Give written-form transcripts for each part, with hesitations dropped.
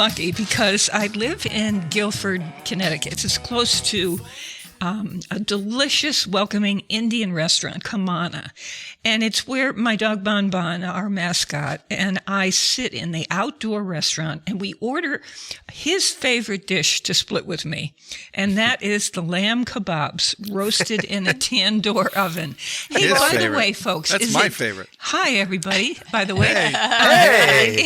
lucky because I live in Guilford, Connecticut. It's close to a delicious, welcoming Indian restaurant, Kamana. And it's where my dog Bon Bon, our mascot, and I sit in the outdoor restaurant and we order his favorite dish to split with me. And that is the lamb kebabs roasted in a tandoor oven. Hey, by the way, folks. That's my favorite. Hi, everybody, by the way. Hey,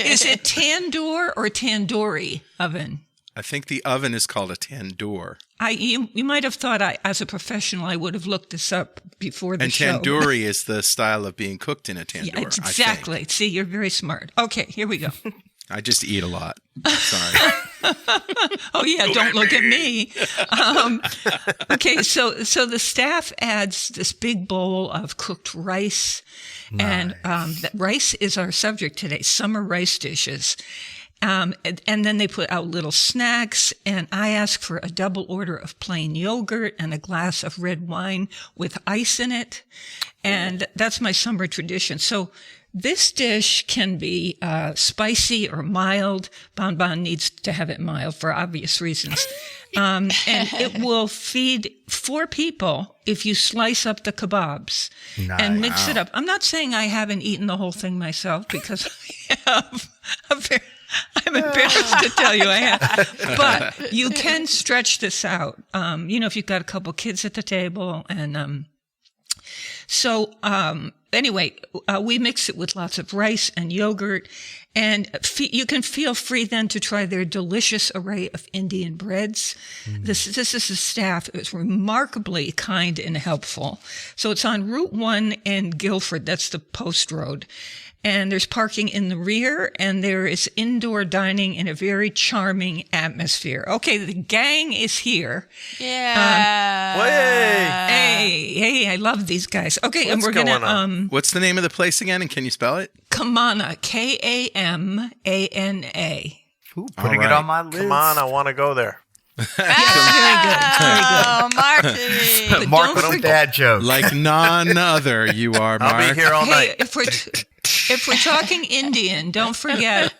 is it tandoor or tandoori oven? I think the oven is called a tandoor. You might have thought as a professional, I would have looked this up before the show. And tandoori is the style of being cooked in a tandoor. Yeah, exactly. See, you're very smart. Okay, here we go. I just eat a lot. Sorry. Oh, yeah, don't look at me. Okay, so the staff adds this big bowl of cooked rice. Nice. And rice is our subject today, summer rice dishes. And then they put out little snacks, and I ask for a double order of plain yogurt and a glass of red wine with ice in it. And that's my summer tradition. So this dish can be spicy or mild. Bon Bon needs to have it mild for obvious reasons. And it will feed 4 people if you slice up the kebabs and mix it up. I'm not saying I haven't eaten the whole thing myself because I have I'm embarrassed to tell you I have. But you can stretch this out. If you've got a couple kids at the table. And anyway, we mix it with lots of rice and yogurt. And you can feel free then to try their delicious array of Indian breads. This is the staff. It's remarkably kind and helpful. So it's on Route 1 in Guilford. That's the post road. And there's parking in the rear, and there is indoor dining in a very charming atmosphere. Okay, the gang is here. Yeah. Hey, I love these guys. Okay, and we're gonna. What's the name of the place again, and can you spell it? Kamana, Kamana. Ooh, putting it on my list. Come on, I want to go there. Oh, Marty. Mark with a dad joke. Like none other, you are, Mark. I'll be here all night. If we're talking Indian, don't forget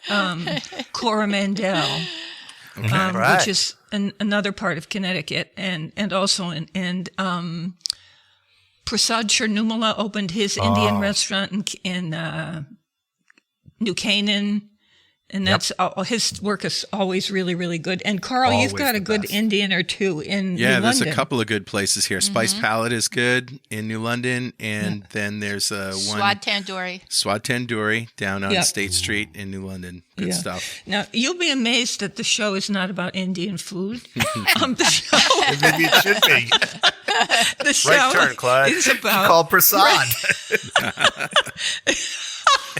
Coromandel, which is another part of Connecticut, and also in Prasad Chernumala opened his Indian restaurant in New Canaan. And that's his work is always really, really good. And Carl, you've got a good Indian or two in New London. Yeah, there's a couple of good places here. Spice Palette is good in New London, and then there's Swad Tandoori down on State Street in New London. Good stuff. Now you'll be amazed that the show is not about Indian food. The show, maybe it should be. The show right turn, Clyde. is about called Prasad.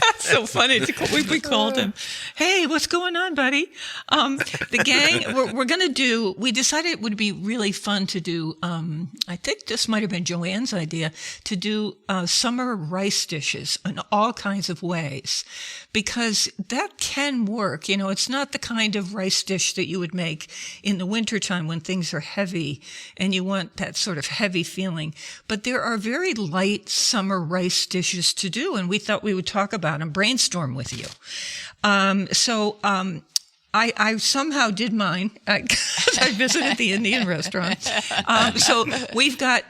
That's so funny. We called him. Hey, what's going on, buddy? The gang, we're going to do, we decided it would be really fun to do, I think this might have been Joanne's idea, to do summer rice dishes in all kinds of ways. Because that can work. It's not the kind of rice dish that you would make in the wintertime when things are heavy and you want that sort of heavy feeling. But there are very light summer rice dishes to do, and we thought we would talk about and brainstorm with you. I somehow did mine. I visited the Indian restaurant. So we've got,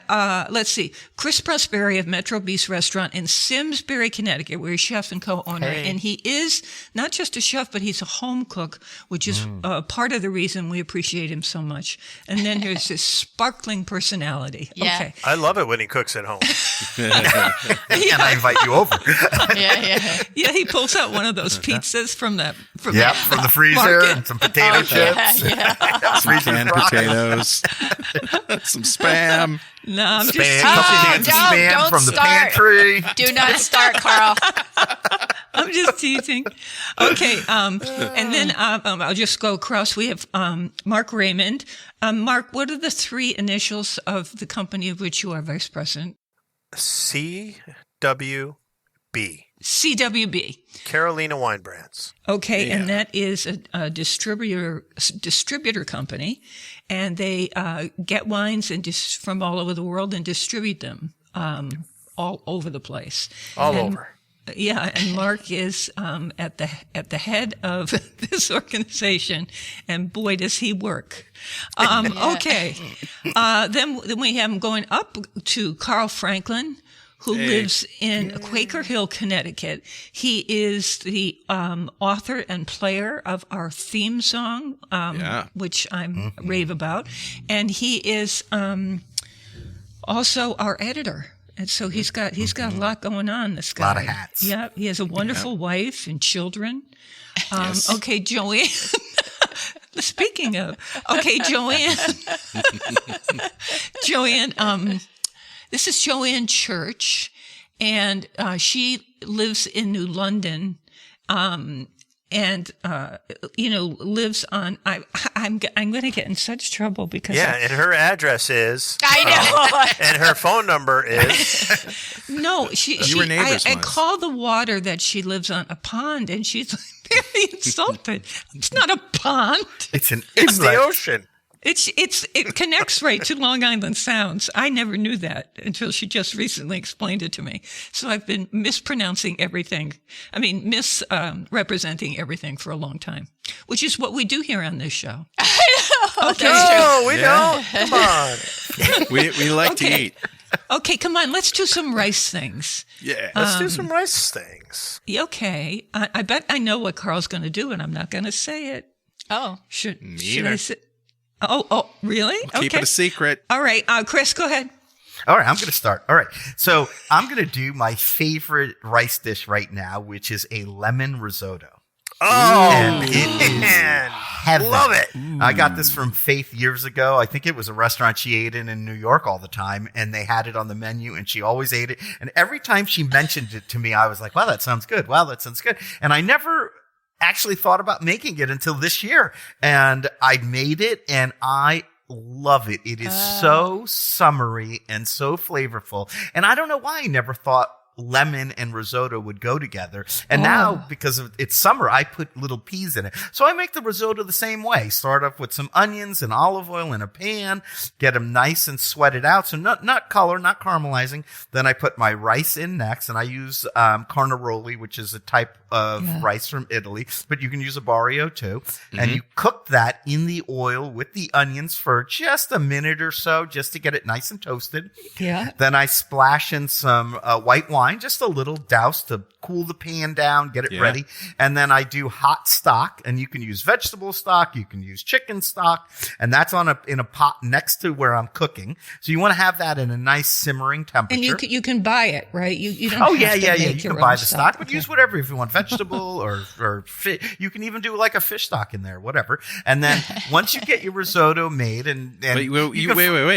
let's see, Chris Prosperi of Metro Beast Restaurant in Simsbury, Connecticut, where he's chef and co-owner. Hey. And he is not just a chef, but he's a home cook, which is part of the reason we appreciate him so much. And then there's this sparkling personality. Yeah. Okay. I love it when he cooks at home. And I invite you over. Yeah, he pulls out one of those pizzas from the freezer. Market. And some potato chips. Some canned potatoes. Some Spam. No, I'm just cans of Spam from the pantry. Do not start, Carl. I'm just teasing. Okay, and then I'll just go across. We have Mark Raymond. Mark, what are the 3 initials of the company of which you are vice president? CWB. CWB. Carolina Wine Brands. Okay, and that is a distributor company, and they get wines from all over the world and distribute them all over the place. All over. Yeah, and Mark is at the head of this organization, and boy, does he work. Okay, then we have him going up to Carl Franklin, who lives in Quaker Hill, Connecticut. He is the author and player of our theme song, which I'm rave about, and he is also our editor. And so he's got a lot going on, this guy. A lot of hats. Yeah, he has a wonderful wife and children. Okay, Joanne. Speaking of, okay, Joanne. Joanne, this is Joanne Church, and she lives in New London. And lives on. I'm going to get in such trouble because and her address is. I know. And her phone number is. No, You were neighbors I once. call the water that she lives on a pond, and she's very insulted. It's not a pond. It's an It's the inlet. ocean. It connects right to Long Island Sounds. I never knew that until she just recently explained it to me. So I've been mispronouncing everything. I mean, misrepresenting everything for a long time, which is what we do here on this show. Okay. No, we don't. Come on. We like to eat. Okay, come on. Let's do some rice things. Yeah. Let's do some rice things. Okay. I bet I know what Carl's going to do, and I'm not going to say it. Oh. Should I either. say? Oh, really? Keep it a secret. All right. Chris, go ahead. All right, I'm going to start. All right. So I'm going to do my favorite rice dish right now, which is a lemon risotto. Oh, And it is man. heaven. Love it. I got this from Faith years ago. I think it was a restaurant she ate in New York all the time, and they had it on the menu, and she always ate it. And every time she mentioned it to me, I was like, wow, that sounds good. Wow, that sounds good. And I never actually thought about making it until this year. And I made it, and I love it. It is so summery and so flavorful. And I don't know why I never thought lemon and risotto would go together. And now, because it's summer, I put little peas in it. So I make the risotto the same way. Start off with some onions and olive oil in a pan, get them nice and sweated out. So not color, not caramelizing. Then I put my rice in next, and I use carnaroli, which is a type of rice from Italy, but you can use a barrio too. And you cook that in the oil with the onions for just a minute or so, just to get it nice and toasted. Yeah. Then I splash in some white wine, just a little douse to cool the pan down, get it ready. And then I do hot stock, and you can use vegetable stock, you can use chicken stock, and that's in a pot next to where I'm cooking. So you want to have that in a nice simmering temperature. And you can buy it, right? You don't. Oh, have yeah. to make You your can buy own the stock, but Okay. use whatever if you want, vegetable or fish. You can even do like a fish stock in there, whatever. And then once you get your risotto made and Wait.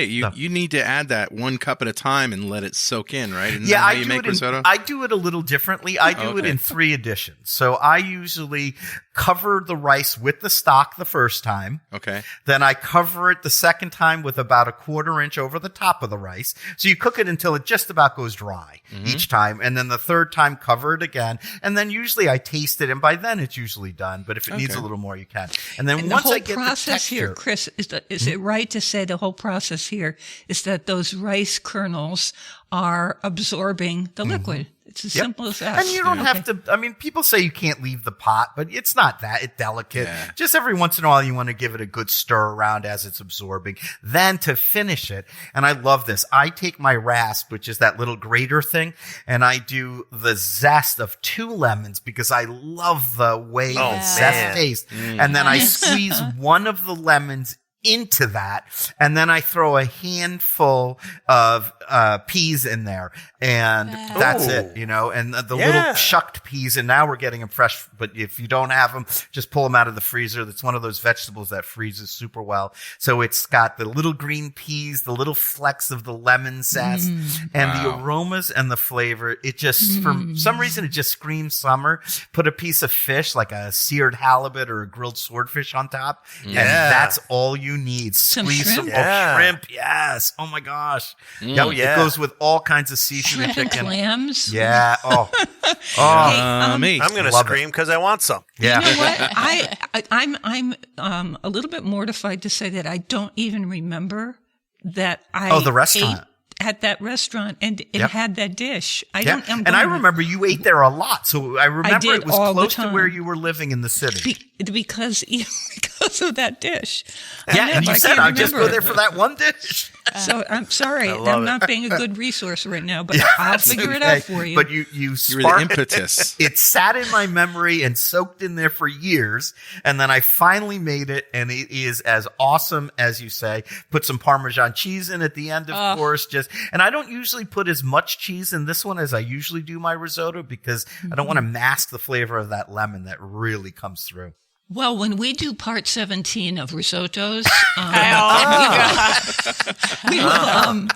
you can- You need to add that 1 cup at a time and let it soak in, right? Isn't Yeah, that how I you do make it. risotto? I do it a little differently. I do it Okay. in 3 additions. So I usually cover the rice with the stock the first time. Okay. Then I cover it the second time with about a 1/4 inch over the top of the rice. So you cook it until it just about goes dry each time. And then the third time, cover it again. And then usually I taste it, and by then it's usually done. But if it needs a little more, you can. And then And once the whole I get process the here, texture, Chris, is it right to say the whole process here is that those rice kernels are absorbing the liquid? It's as simple as that. and you don't have to, I mean, people say you can't leave the pot, but it's not that delicate. Yeah. Just every once in a while, you want to give it a good stir around as it's absorbing. Then to finish it, and I love this, I take my rasp, which is that little grater thing, and I do the zest of 2 lemons because I love the way the man. zest tastes. And then I squeeze one of the lemons into that, and then I throw a handful of peas in there, and that's it, and the little shucked peas, and now we're getting them fresh, but if you don't have them, just pull them out of the freezer. That's one of those vegetables that freezes super well. So it's got the little green peas, the little flecks of the lemon zest, and the aromas and the flavor. It just, for some reason, it just screams summer. Put a piece of fish, like a seared halibut or a grilled swordfish on top, and that's all you need. Some Squeeze shrimp? shrimp. Yes. Oh my gosh. Yep. yeah. It goes with all kinds of seafood shrimp and chicken. clams. Yeah. Oh. Hey, Me. I'm going to Love it. scream because I want some. Yeah. You know what? I'm a little bit mortified to say that I don't even remember that I The restaurant. at that restaurant and Yep. had that dish. I Yeah. don't. I'm And I going- remember you ate there a lot. So I remember did it was all the close to time. where you were living in the city. because of that dish. Yeah, and you I said can't I'll just go remember there it. for that one dish. So I'm sorry. love I'm it. not being a good resource right now, but Yeah, I'll that's figure it okay. out for you. But you You were the sparked impetus. it sat in my memory and soaked in there for years. And then I finally made it, and it is as awesome as you say. Put some Parmesan cheese in at the end, of course. And I don't usually put as much cheese in this one as I usually do my risotto because I don't want to mask the flavor of that lemon that really comes through. Well, when we do part 17 of risottos, we will,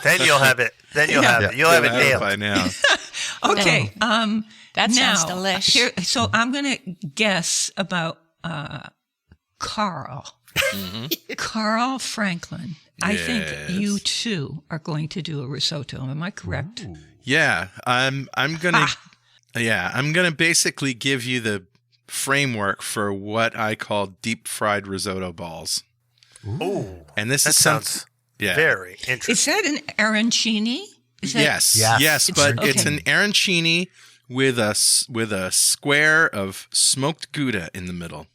Then you'll have it. Then you'll have it. You'll have it nailed. by now. okay. That sounds Now, delish. so I'm going to guess about Carl. Carl Franklin. I think Yes. you too are going to do a risotto. Am I correct? Yeah, I'm gonna basically give you the framework for what I call deep fried risotto balls. Ooh, And this that is sounds yeah. very Is interesting. that an arancini? Is that, Yes, Yes. yes, but Okay. it's an arancini with a square of smoked Gouda in the middle.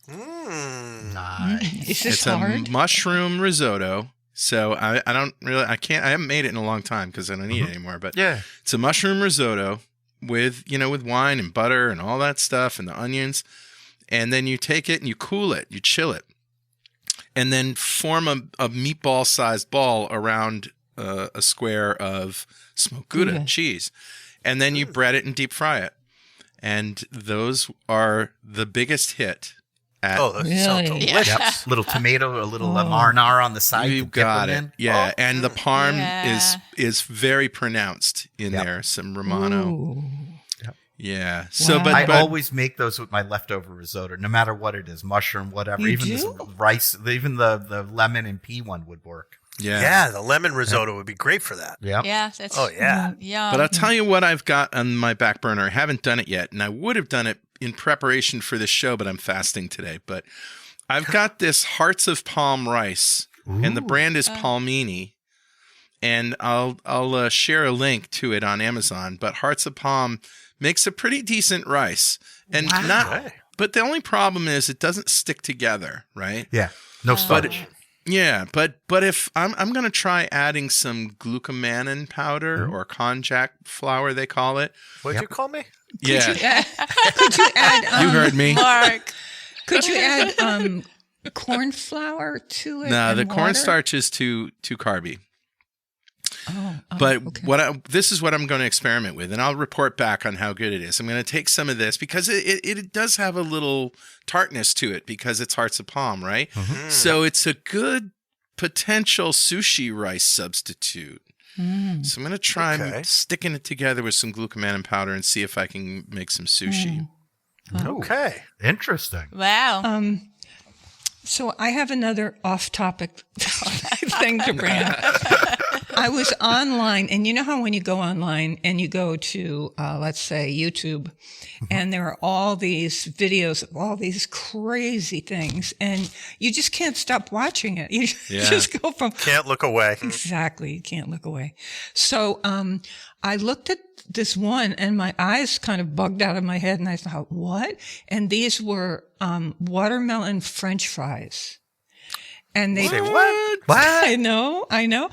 Nice. Is this It's hard? a mushroom risotto. So I haven't made it in a long time because I don't eat it anymore. But Yeah. it's a mushroom risotto with wine and butter and all that stuff and the onions. And then you take it and you cool it, you chill it, and then form a meatball sized ball around a square of smoked Gouda cheese. And then you bread it and deep fry it. And those are the biggest hit. Oh, that sounds Really? delicious. Yep. Little tomato, a little marinara on the side. You to dip got them it. in. Yeah. And the parm Yeah. is very pronounced in Yep. there. Some Romano. Ooh. Yeah. So, Wow. but, I but always make those with my leftover risotto, no matter what it is, mushroom, whatever. You even do? this rice, even the lemon and pea one would work. yeah. Yeah, the lemon risotto would be great for that. Yeah. Yeah, that's Oh, yeah. yum. But I'll tell you what I've got on my back burner. I haven't done it yet, and I would have done it in preparation for this show, but I'm fasting today. But I've got this Hearts of Palm rice, and the brand is Palmini. And I'll share a link to it on Amazon. But Hearts of Palm makes a pretty decent rice, and Okay. But the only problem is it doesn't stick together, right? Yeah. No starch. Yeah, but if I'm going to try adding some glucomannan powder or konjac flour, they call it. What'd you call me? Yeah, Could you add? you heard me. Mark. Could you add corn flour to it? No, and the water? cornstarch is too carby. Oh, But okay. this is what I'm going to experiment with, and I'll report back on how good it is. I'm going to take some of this because it does have a little tartness to it because it's Hearts of Palm, right? So it's a good potential sushi rice substitute. So I'm going to try sticking it together with some glucomannan powder and see if I can make some sushi. Okay. Interesting. Wow. So I have another off-topic thing to bring up. I was online, and you know how when you go online and you go to, let's say, YouTube, and there are all these videos of all these crazy things, and you just can't stop watching it. You just go from Can't look away. Exactly. You can't look away. So, I looked at this one and my eyes kind of bugged out of my head and I thought, what? And these were, watermelon French fries. And they, Say what? I know.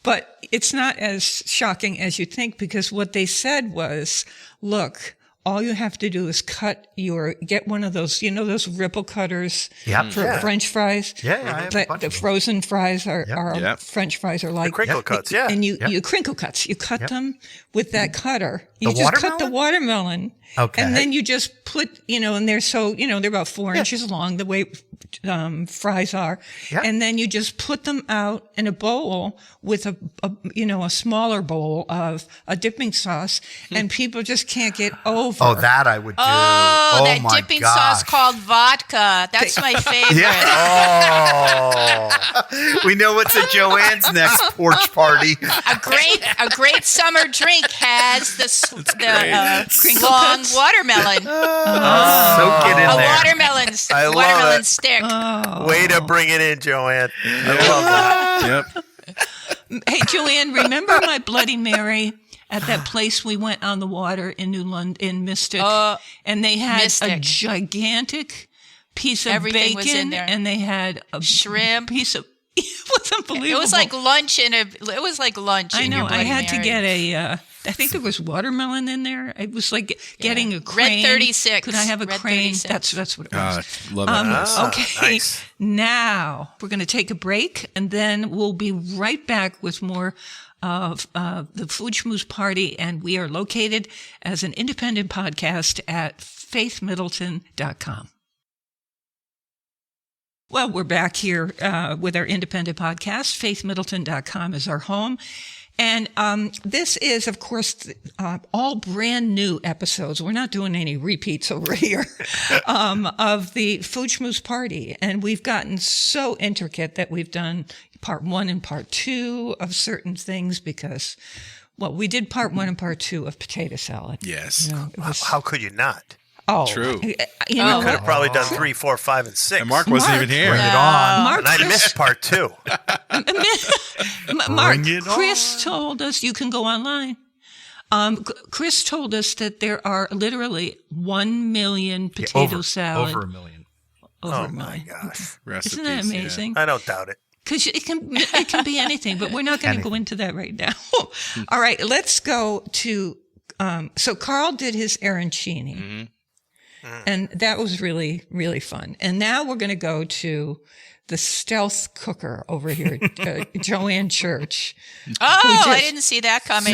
But it's not as shocking as you think because what they said was, look, all you have to do is get one of those, those ripple cutters Yep. for Yeah. French fries. Yeah, I have a bunch The of them. frozen fries are Yep. French fries are like Crinkle cuts, yeah. and you crinkle cuts. You cut them with that cutter. You The just cut the watermelon? watermelon. Okay. And then you just put, and they're they're about 4 inches long, the way fries are. Yeah. And then you just put them out in a bowl with a smaller bowl of a dipping sauce, and people just can't get over. Oh, that I would do. Oh, that my dipping gosh. sauce called vodka. That's my favorite. Oh, we know what's at Joanne's next porch party. A great summer drink has the Crinkle long cuts? watermelon. Soak it in A there. I love watermelon it. stick. Way to bring it in, Joanne. I love that. Yep. Hey, Joanne, remember my Bloody Mary at that place we went on the water in New London, in Mystic? And they had a Mystic. gigantic piece of Everything was in bacon, there. and they had a Shrimp. piece of. It was unbelievable. It was like lunch It was like lunch. I in know. your I Bloody had to Mary. get a. I think there was watermelon in there. It was like getting a crane. Red 36. Could I have a Red crane? 36. That's what it was. Love it. Okay. nice. Now we're going to take a break, and then we'll be right back with more of the Food Schmooze Party. And we are located as an independent podcast at faithmiddleton.com. Well, we're back here with our independent podcast. Faithmiddleton.com is our home. And this is, of course, all brand new episodes. We're not doing any repeats over here of the Food Schmooze Party. And we've gotten so intricate that we've done part 1 and part 2 of certain things because, well, we did part 1 and part 2 of potato salad. Yes. You know, it was, How could you not? True. You know, Could have probably done 3, 4, 5, and 6. And Mark wasn't even here. Bring it on. Mark And I missed part 2. Mark, Bring it Chris told us you can go online. Chris told us that there are literally 1 million potato salad. Over a million. Over Oh a my million. gosh. Recipes, Isn't that amazing? I don't doubt it. Because it can be anything, but we're not going to go into that right now. All right, let's go to. So Carl did his arancini, and that was really, really fun. And now we're going to go to the stealth cooker over here, Joanne Church. Oh, just- I didn't see that coming.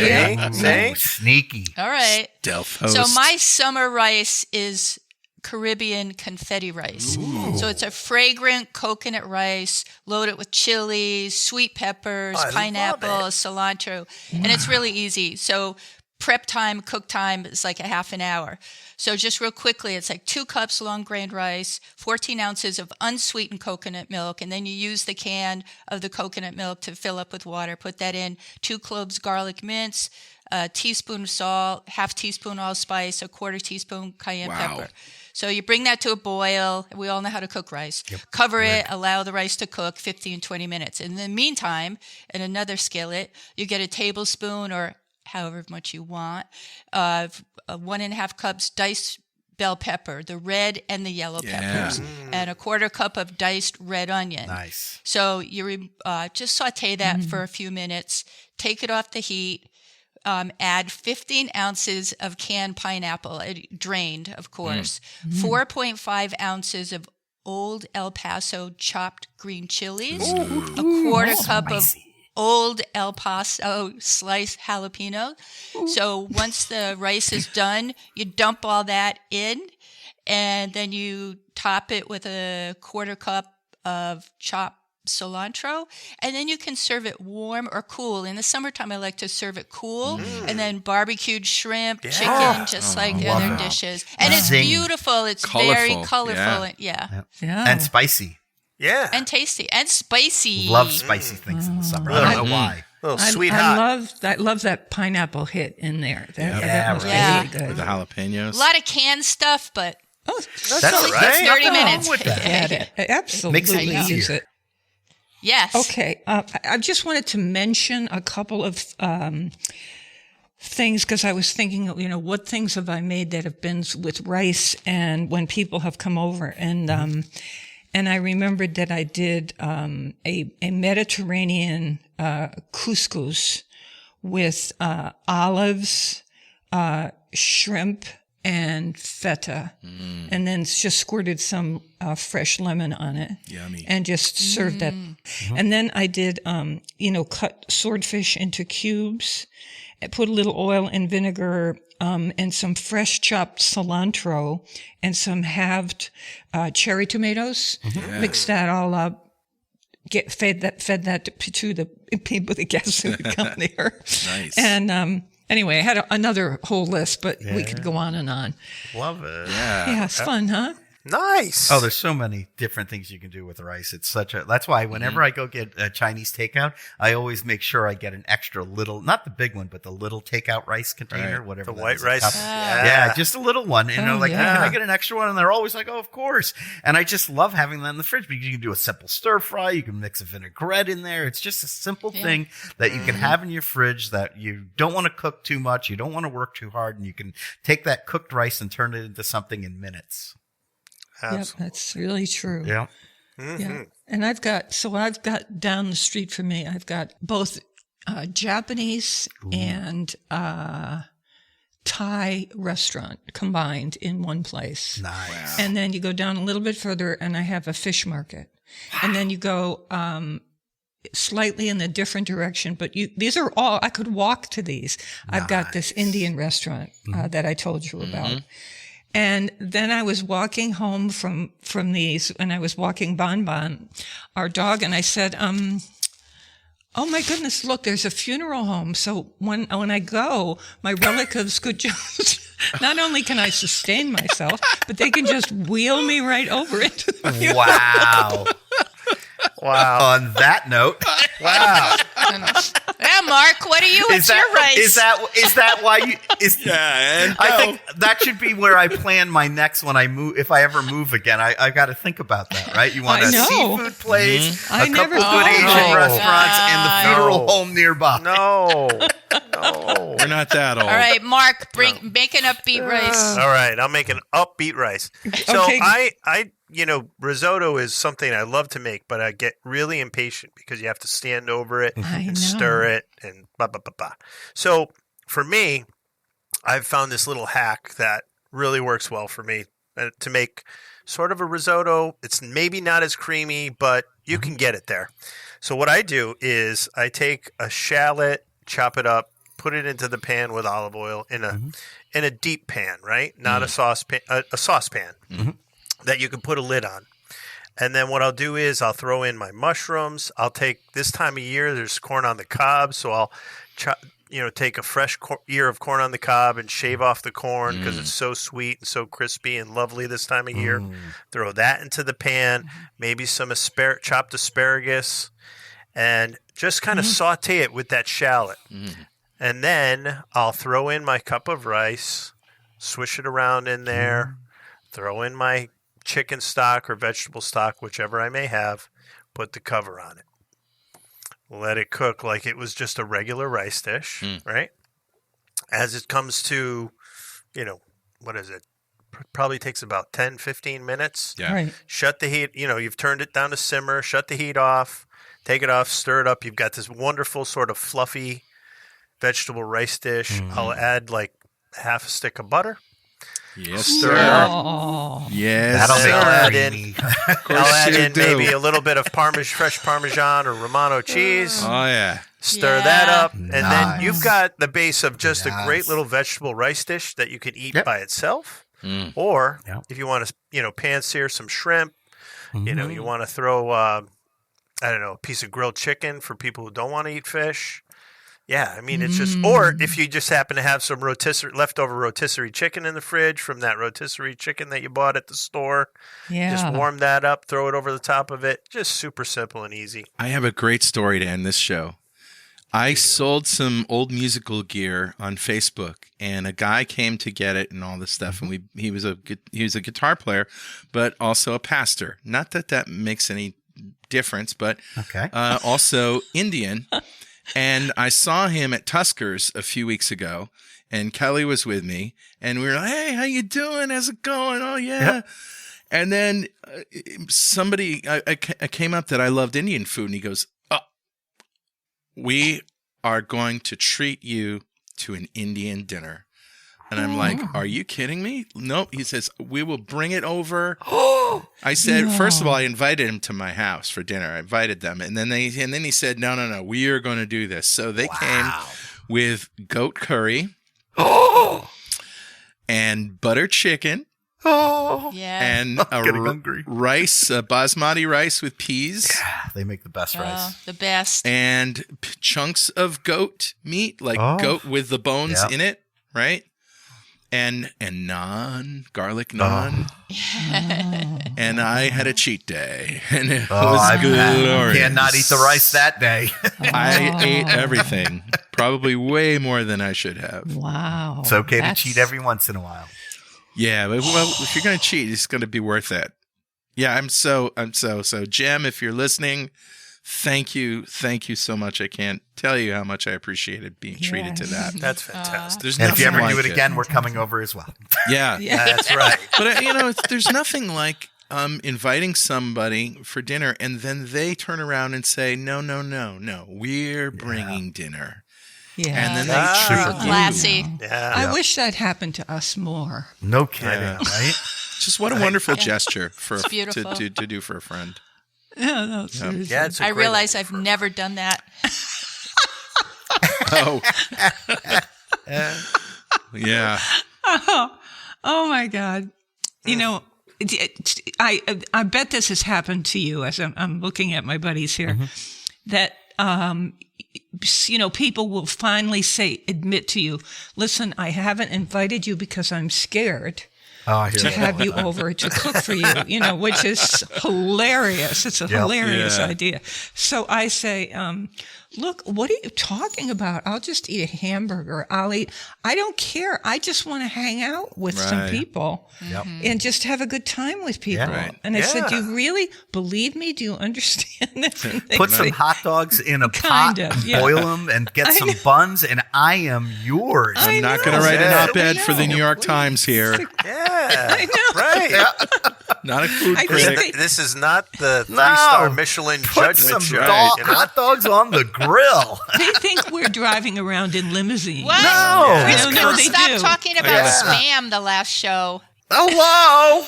See? Ooh, sneaky. All right. Delph host. So my summer rice is Caribbean confetti rice. So it's a fragrant coconut rice loaded with chilies, sweet peppers, I love pineapple, it. cilantro. And it's really easy. So prep time, cook time is like a half an hour. So just real quickly, it's like 2 cups long grained rice, 14 ounces of unsweetened coconut milk, and then you use the can of the coconut milk to fill up with water. Put that in, 2 cloves garlic mince, a teaspoon of salt, half teaspoon allspice, a quarter teaspoon cayenne Wow. pepper. So you bring that to a boil. We all know how to cook rice. Cover it, allow the rice to cook 15, 20 minutes. In the meantime, in another skillet, you get a tablespoon or however much you want of 1.5 cups diced bell pepper, the red and the yellow peppers, and a quarter cup of diced red onion. Nice. So you just saute that for a few minutes, take it off the heat, add 15 ounces of canned pineapple, drained, of course, 4.5 ounces of Old El Paso chopped green chilies, a quarter cup of Old El Paso sliced jalapeno. So once the rice is done, you dump all that in, and then you top it with a quarter cup of chopped cilantro, and then you can serve it warm or cool. In the summertime, I like to serve it cool, and then barbecued shrimp, chicken, just like the love other it. dishes. And it's Zing. beautiful. It's Colorful, very colorful. yeah. And, yeah. Yeah. And spicy. Yeah. And tasty and spicy. Love spicy things in the summer. I don't know why. a little I sweet hot. love that pineapple hit in there. That Yeah, was right. really good. With the jalapenos. A lot of canned stuff, but Oh, That's only all takes right. 30 Nothing wrong minutes. with that. get it. Absolutely Makes it easier. use it. yes. Okay. I just wanted to mention a couple of things because I was thinking, what things have I made that have been with rice and when people have come over and I remembered that I did a Mediterranean couscous with olives, shrimp, and feta, and then just squirted some fresh lemon on it. Yummy. And just served that. And then I did, cut swordfish into cubes, and put a little oil and vinegar, and some fresh chopped cilantro and some halved cherry tomatoes. Mix that all up. Fed that to the people, the guests who would come there. Nice. And anyway, I had another whole list, but we could go on and on. Love it. Yeah, it's fun, huh? Nice. Oh, there's so many different things you can do with rice. It's that's why whenever I go get a Chinese takeout, I always make sure I get an extra little, not the big one, but the little takeout rice container, Right. whatever. the that white is, a rice. cup. Yeah, just a little one. You know, Oh, like, hey, yeah. can I get an extra one? And they're always like, oh, of course. And I just love having that in the fridge because you can do a simple stir fry. You can mix a vinaigrette in there. It's just a simple thing that you can have in your fridge that you don't want to cook too much. You don't want to work too hard. And you can take that cooked rice and turn it into something in minutes. Yep, that's really true. Yeah. Yeah. And I've got down the street from me, I've got both Japanese and Thai restaurant combined in one place. Nice. And then you go down a little bit further and I have a fish market. And then you go slightly in a different direction, but these are all, I could walk to these. I've got this Indian restaurant that I told you about. And then I was walking home from these, and I was walking Bon Bon, our dog, and I said, oh my goodness, look, there's a funeral home. So when I go, my relatives could just, not only can I sustain myself, but they can just wheel me right over into the funeral. Wow. Wow. On that note, wow. Yeah, Mark, what are you? What's your rice? Is that why you? And I think that should be where I plan my next when I move. If I ever move again, I got to think about that, right? You want I a know. seafood place, I a never couple thought good of Asian that. restaurants, and the funeral No. home nearby. No. No. we're not that old. All right, Mark, make an upbeat rice. All right, I'll make an upbeat rice. So Okay. I risotto is something I love to make, but I get really impatient because you have to stand over it I know. and stir it and blah, blah, blah, blah. So for me, I've found this little hack that really works well for me to make sort of a risotto. It's maybe not as creamy, but you can get it there. So what I do is I take a shallot, chop it up, put it into the pan with olive oil in a deep pan, right? Not a saucepan, a saucepan that you can put a lid on. And then what I'll do is I'll throw in my mushrooms. I'll take this time of year, there's corn on the cob, so I'll take a fresh ear of corn on the cob and shave off the corn because it's so sweet and so crispy and lovely this time of year. Throw that into the pan, maybe some chopped asparagus, and just kind of saute it with that shallot. And then I'll throw in my cup of rice, swish it around in there, throw in my chicken stock or vegetable stock, whichever I may have, put the cover on it. Let it cook like it was just a regular rice dish, right? As it comes to, what is it? Probably takes about 10, 15 minutes. Yeah. Right. Shut the heat, you've turned it down to simmer, shut the heat off, take it off, stir it up. You've got this wonderful sort of fluffy vegetable rice dish. I'll add like half a stick of butter. Yes, Stir sir. Oh, Yes, That'll sir. add make in- it creamy. I'll add you in do. maybe a little bit of fresh Parmesan or Romano cheese. Oh yeah. Stir Yeah. that up, and Nice. then you've got the base of just a Yes. great little vegetable rice dish that you can eat Yep. by itself. Mm. Or Yep. if you want to, pan sear some shrimp, you want to throw, a piece of grilled chicken for people who don't want to eat fish. Yeah, I mean, it's just, or if you just happen to have some leftover rotisserie chicken in the fridge from that rotisserie chicken that you bought at the store, yeah. just warm that up, throw it over the top of it. Just super simple and easy. I have a great story to end this show. I sold some old musical gear on Facebook, and a guy came to get it and all this stuff. And he was a guitar player, but also a pastor. Not that makes any difference, but Okay. also Indian. And I saw him at Tuskers a few weeks ago, and Kelly was with me, and we were like, "Hey, how you doing? How's it going? Oh yeah." Yep. And then I came up that I loved Indian food, and he goes, "Oh, we are going to treat you to an Indian dinner." And I'm like, "Are you kidding me?" Nope. He says, "We will bring it over." I said, first of all, I invited him to my house for dinner. I invited them, and then he said, "No, we are going to do this." So they came with goat curry and butter chicken Yeah. and a getting hungry. rice, basmati rice with peas. They make the best rice. The best. And chunks of goat meat, like Oh. goat with the bones Yeah. in it, right? and naan, garlic naan. And I had a cheat day, and it was glorious. Cannot eat the rice that day. I ate everything, probably way more than I should have. Wow. It's okay to That's- cheat every once in a while. Yeah, but well, if you're gonna cheat, it's gonna be worth it. Yeah, I'm so Jem, if you're listening, thank you so much. I can't tell you how much I appreciated being treated to that. That's fantastic. There's And if you nothing ever do like it again, we're coming over as well. Yeah. That's right. But there's nothing like inviting somebody for dinner and then they turn around and say, no, we're bringing dinner. Yeah. And then Ah. they So treat you. classy. Yeah. I wish that happened to us more. No kidding, Yeah. right? Just what a wonderful gesture for It's beautiful. to do for a friend. Yeah, no, seriously. Yeah, it's a I great realize idea I've never done that. Oh. Yeah. Oh my God. You know, I bet this has happened to you as I'm looking at my buddies here, that, you know, people will finally admit to you, listen, I haven't invited you because I'm scared Oh, I hear to that. have you over to cook for you, you know, which is hilarious. It's a hilarious Yeah. idea. So I say, look, what are you talking about? I'll just eat a hamburger. I don't care. I just want to hang out with some Right. people and just have a good time with people. Yeah. Right. And I said, do Yeah. you really believe me? Do you understand this? And they Put some say, hot dogs in a Kind pot, of, yeah. boil them, and get some buns, and I am yours. I I'm not know. going to write an Yeah. op-ed for the I New know. York Times here. Yeah. I know. Right. Not a food I critic. think This is not the No. 3-star Michelin Put some judgment show. right. You know? hot dogs on the grill. They think we're driving around in limousines. What? No. I don't know. They Stop do. talking about Yeah. spam the last show. Hello.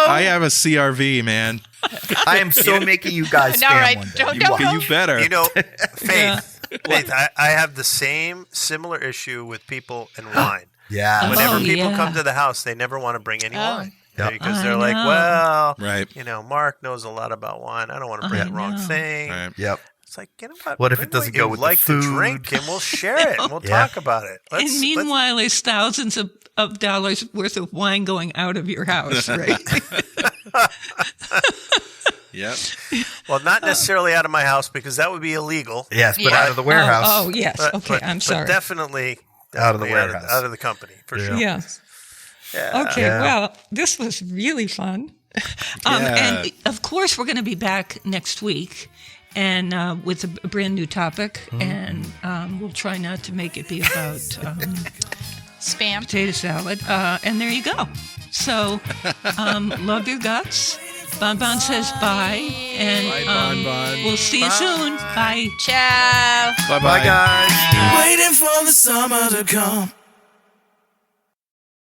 I have a CRV, man. I am so making you guys No, spam right. one day. Don't- You don't- watch. You better. You know, Yeah. Faith, I have the similar issue with people and wine. Yeah. Whenever Oh, people yeah. come to the house, they never want to bring any wine. Yep. Because I they're like, know. well, Right. you know, Mark knows a lot about wine. I don't want to bring I the wrong know. thing. Right. Yep. It's like, you know what? What if Bring it doesn't what go you with the like to food? drink, and we'll share it. And we'll Yeah. talk about it. And meanwhile, there's thousands of dollars worth of wine going out of your house, right? Yep. well, not necessarily out of my house because that would be illegal. Yes, but Yeah. out of the warehouse. Oh, yes. Okay, I'm sorry. But definitely Out of the definitely warehouse. out of the company for sure. Yeah. Yeah. Okay. Yeah. Well, this was really fun. Yeah. And of course, we're going to be back next week and with a brand new topic. And we'll try not to make it be about Spam. potato salad. And there you go. So love your guts. Bon Bon says bye. And Bye, Bon Bon. we'll see you soon. Bye. Ciao. Bye-bye. Bye, guys. Waiting for the summer to come.